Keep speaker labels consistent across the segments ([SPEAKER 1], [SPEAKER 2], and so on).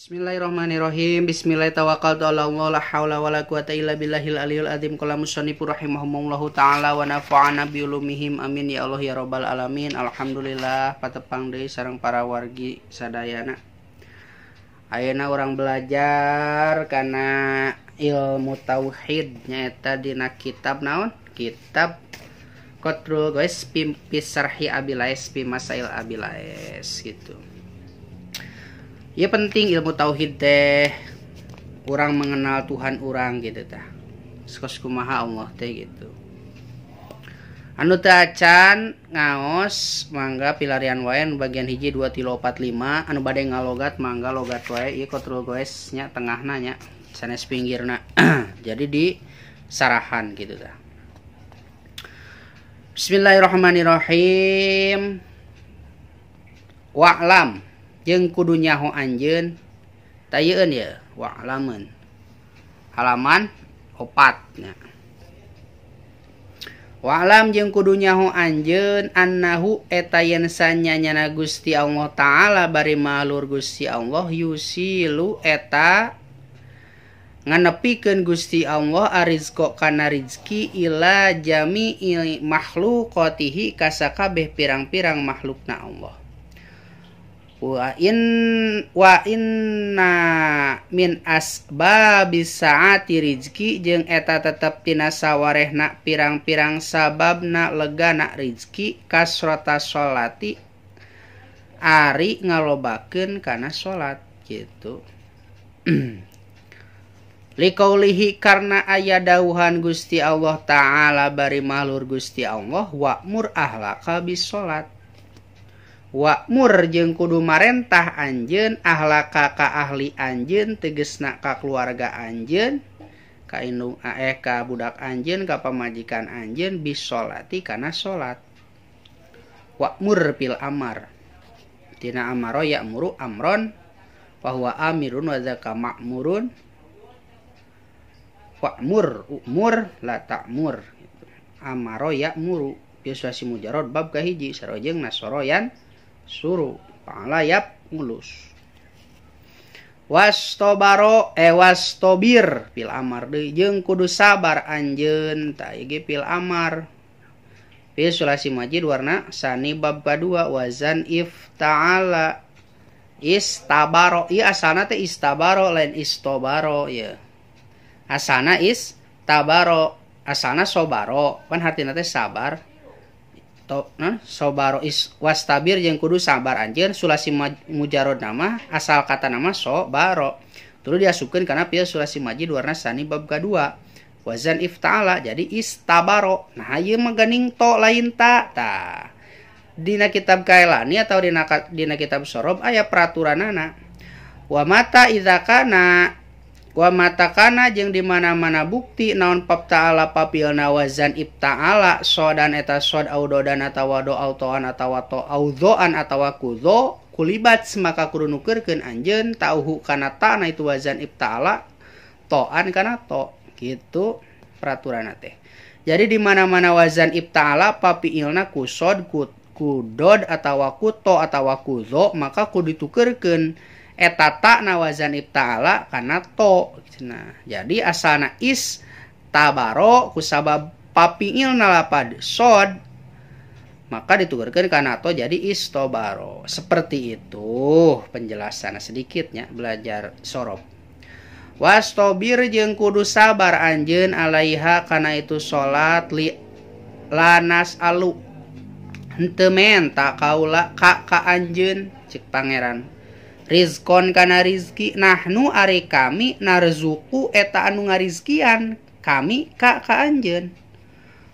[SPEAKER 1] Bismillahirrahmanirrahim. Bismillahirrahmanirrahim. Tawakkaltu 'ala Allah la haula wala quwata illa billahil aliyul azim. Qala musannifu rahimahumullahu ta'ala wa nafa'ana bi ulumihim amin ya Allah ya rabbal alamin. Alhamdulillah patepang deui sareng para wargi sadayana. Ayeuna urang belajar kana ilmu tauhid nyaeta dina kitab naon? Kitab Qatrul guys pisarhi abilais pi masail abilais gitu. Ya penting ilmu tauhid teh orang mengenal Tuhan orang gitu tah. Sekos kumaha Allah teh gitu. Anu teu acan ngaos mangga pilarian wae bagian hiji 2 3 4 5 anu bade ngalogat mangga logat wae ieu Qatrul guys nya tengahna nya sanes pinggirna. Jadi di sarahan gitu tah. Bismillahirrahmanirrahim. Wa'lam jeung kudu nyaho anjeun tayeun ya wa'lamun halaman 4 nya. Wa'lam jeung kudu nyaho anjeun annahu eta yen sanyana Gusti Allah taala bari malur Gusti Allah yusilu eta nganepikeun Gusti Allah arizqa kana rizki ila jami'i makhluqatihi ka sakabeh pirang-pirang makhlukna Allah. Wa inna min asbabis saati rizki jeung eta tetep tina sawarehna pirang-pirang sababna legana rizki kasrata sholati ari ngalobakeun kana salat gitu. Liqaulihi karna aya dawuhan Gusti Allah taala bari mahlur Gusti Allah wa'mur ahlaka bis salat. Wa'mur jeung kudu marentah anjeun ahlaka ka ahli anjeun tegesna ka keluarga anjeun ka indung ka budak anjeun ka pamajikan anjeun bis sholati kana salat. Wa'mur fil amar tina amaro ya'muru amron wa huwa amirun wa zaka ma'murun. Wa'mur umur la ta'mur amaro ya'muru biasasi mujarrad bab kahiji sarojeng nasoroyan suruh pala yap mulus wastobir pil amar deui jeung kudu sabar anjeun ta ieu pil amar fi sulasi majid warna sani bab kadua wazan ifta'ala istabaro ieu asalna teh istabaro lain istobaro ya asalna istabaro asalna sobaro pan hartina teh sabar sobaro is wastabir jeung kudu sabar anjeun sulasi mujarrad nama asal kata nama sobaro terus diasupkeun kana fi'il sulasi majid warna sani bab kadua wazan ifta'ala jadi istabaro. Nah ieu mah geuning to lain ta tah dina kitab Kailani atau dina kitab Sorob aya peraturanana wa mata idza kana wa matakana jeung di mana-mana bukti naon pap ta'ala papilna wazan ibta'ala sodan eta sod audodan atawa do autoan atawa to audoan atawa kudo kulibat maka kudu nukeurkeun anjeun tauhu kana ta'na itu wazan ibta'ala to'an kana to gitu peraturanna teh. Jadi di mana-mana wazan ibta'ala papiilna kusod kudod atawa kuto atawa kudo maka kudu ditukeurkeun eta ta'na wazan ibta'ala kana to. Nah, jadi asalna is tabaro kusabab papiilna lapad sod maka ditukeurkeun kana to jadi istobaro. Seperti itu penjelasanna sedikitnya belajar sorob. Wastobir jeung kudu sabar anjeun alaiha kana itu salat li lanas alu henteu men tak kaula ka anjeun cek pangeran rizkon kana rizki nahnu ari kami narzuku eta anu ngarizkian kami ka anjeun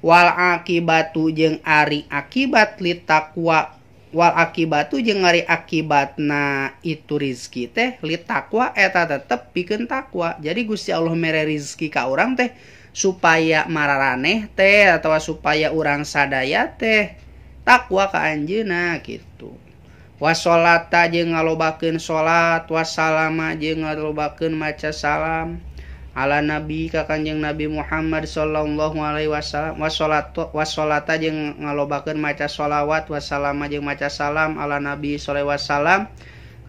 [SPEAKER 1] wal akibatu jeung ari akibat li taqwa wal akibatu jeung ari akibatna itu rizki teh li taqwa eta tetep pikeun takwa. Jadi Gusti Allah mere rizki ka urang teh supaya mararaneh teh atawa supaya urang sadaya teh takwa ka anjeunna gitu. Wasolata jeung ngalobakeun salat wasalama jeung ngalobakeun maca salam ala nabi ka Kanjeng Nabi Muhammad sallallahu alaihi wasallam wasolata jeung ngalobakeun maca sholawat wasalama jeung maca salam ala nabi sallallahu alaihi wasallam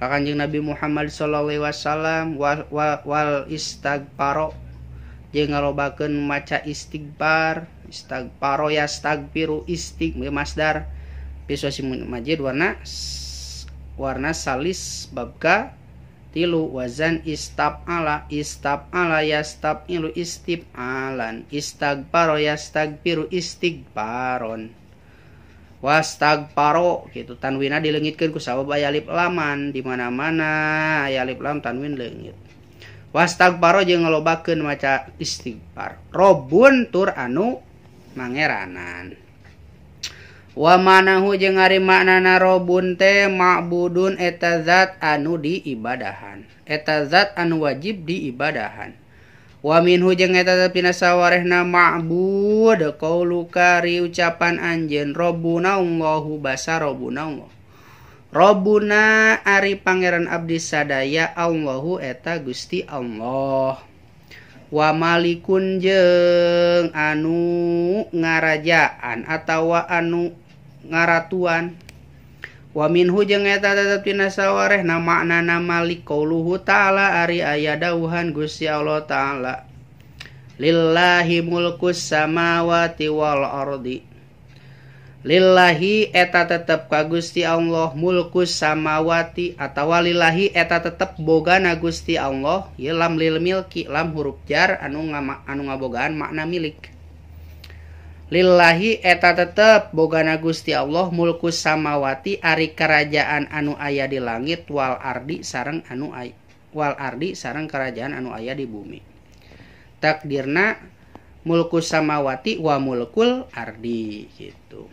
[SPEAKER 1] ka Kanjeng Nabi Muhammad sallallahu alaihi wasallam wal istighfaro jeung ngalobakeun maca istighfar. Istighfaro yastagfiru masdar fi Suratul Majid warna salis bab ka 3 wazan istab'ala yastabilu istib'alan istaghfaro yastagfiru istighfaron wastagfaro gitu tanwinna dileungitkeun ku sabab aya alif laman di mana-mana aya alif lam tanwin leungit. Wastagfaro jeung ngalobakeun maca istighfar. Robun tur anu mangeranan. Wa manahu jeung ari maknana robun teh ma'budun eta zat anu diibadahan. Eta zat anu wajib diibadahan. Wa minhu jeung eta pina sawarehna ma'bud qauluka ri ucapan anjeun Rabbuna Allahu basa Rabbuna Allah. Rabbuna ari pangeran abdi sadaya Allahu eta Gusti Allah. Wa malikun jeung anu ngarajaan atawa anu ngaratuan. Wa minhu jeung eta tetep tina sawarehna maknana malik qauluhu ta'ala ari aya dawuhan Gusti Allah taala lillahi mulkus samawati wal ardi. Lillahi eta tetep ka Gusti Allah mulkus samawati atawa lillahi eta tetep bogana Gusti Allah ieu lam lil milki lam huruf jar anu ngabogaan makna milik. Lillahi eta tetep bogana Gusti Allah mulkus samawati ari kerajaan anu aya di langit wal ardi sareng kerajaan anu aya di bumi. Takdirna mulkus samawati wa mulkul ardi gitu.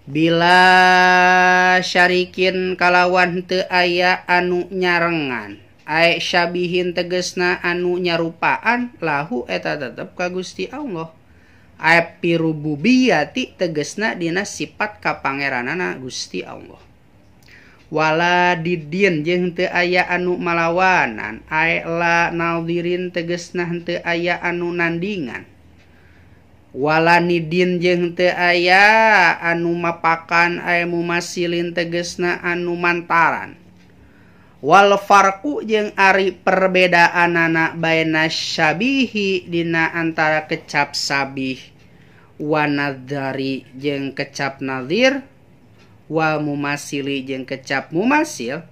[SPEAKER 1] Bila syarikin kalawan teu aya anu nyarengan ai syabihin tegesna anu nyarupaan lahu eta tetep ka Gusti Allah. Ai pirububiyati tegesna dina sifat kapangeranana Gusti Allah. Wala didin jeung teu aya anu malawanan ai la nadhirin tegesna teu aya anu nandingan. Wala nidin jeung teu aya anu mapakan ay mumasilin tegesna anu mantaran. Wal farqu jeung ari perbedaanana baina syabihi dina antara kecap sabih wa nadzari jeung kecap nadzir wal mumasili jeung kecap mumasil.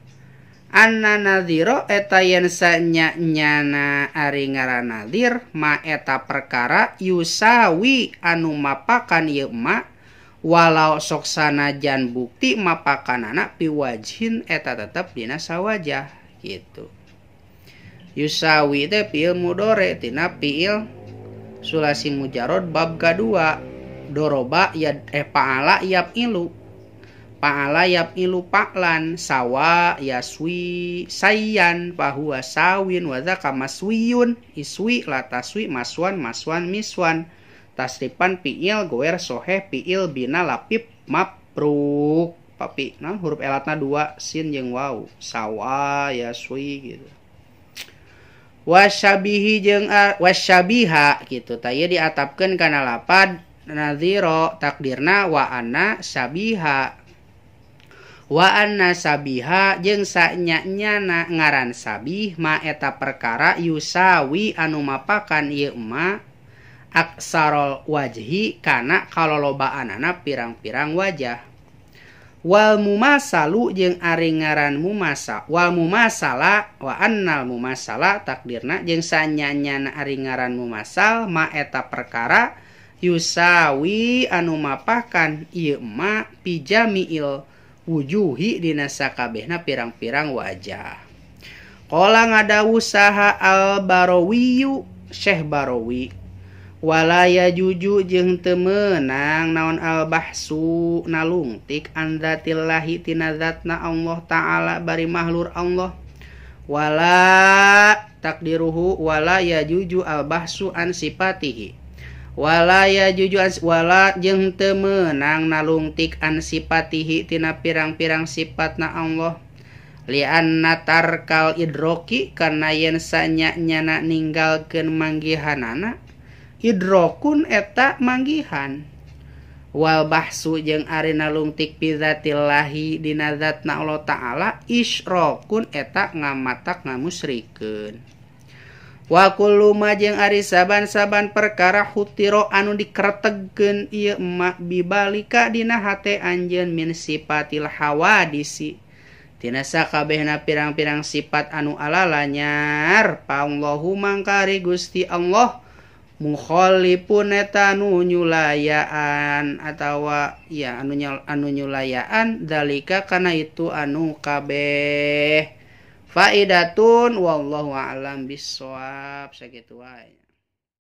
[SPEAKER 1] Anna nadhiro eta yen sanyana ari ngaranna nadhir ma eta perkara yusawi anu mapakan ieu ma walau sok sanajan bukti mapakanana piwajhin eta tetep dina sawajah gitu. Yusawi teh fiil mudhari tina fiil sulasi mujarrad bab kadua doroba ya fa'ala yaf'ilu. Pa'ala yaf'ilu pa'lan sawa yaswi sayyan fahuwa sawin wa dzaka maswiyun iswi la taswi maswan miswan tasrifan fi'il goer soheh fi'il bina lapip mapruk papi nah huruf elatna 2 sin jeung waw sawa yaswi gitu. Wasyabihi jeung wasyabiha gitu taya diatapkeun kana lapad nadzira takdirna wa anna sabiha. Wa anna sabiha jeung sanyanyana ngaran sabih ma eta perkara yusawi anu mapakan ieu ma aksarul wajhi kana kalolobaanana pirang-pirang wajah. Wal mumasalu jeung ari ngaran mumasa wal mumasala wa annal mumasala takdirna jeung sanyanyana ari ngaran mumasal ma eta perkara yusawi anu mapakan ieu ma pijamiil wujuhi dina sakabehna pirang-pirang wajah. Qala ngadawu saha al-Barawiyu Syekh Barawi wala yajuju jeung teu meunang naon al-bahsu nalungtik an dzatillahi tina zatna Allah taala bari mahlur Allah. Wala takdiruhu wala yajuju al-bahsu an sifatihi. Wala yajuju wala jeung teu meunang nalungtik an sifatihi tina pirang-pirang sifatna Allah lianna tarkal idroki kana yen sanyanyana ninggalkeun manggihanana idrokun eta manggihan wal bahsu jeung ari nalungtik bi zatillahi dina zatna Allah taala isyrokun eta ngamatak ngamusrikeun. Wa kullu ma jeung ari saban-saban perkara hutiro anu dikretegkeun ieu ma bibalika dina hate anjeun min sifatil hawadisi tina sakabehna pirang-pirang sifat anu alalanyar pa Allahu mangkari Gusti Allah mukhalifun eta anu nyulayaan atawa ya anu nyulayaan dalika kana itu anu kabeh. Faidatun wallahu a'lam bissawab sakitu wae.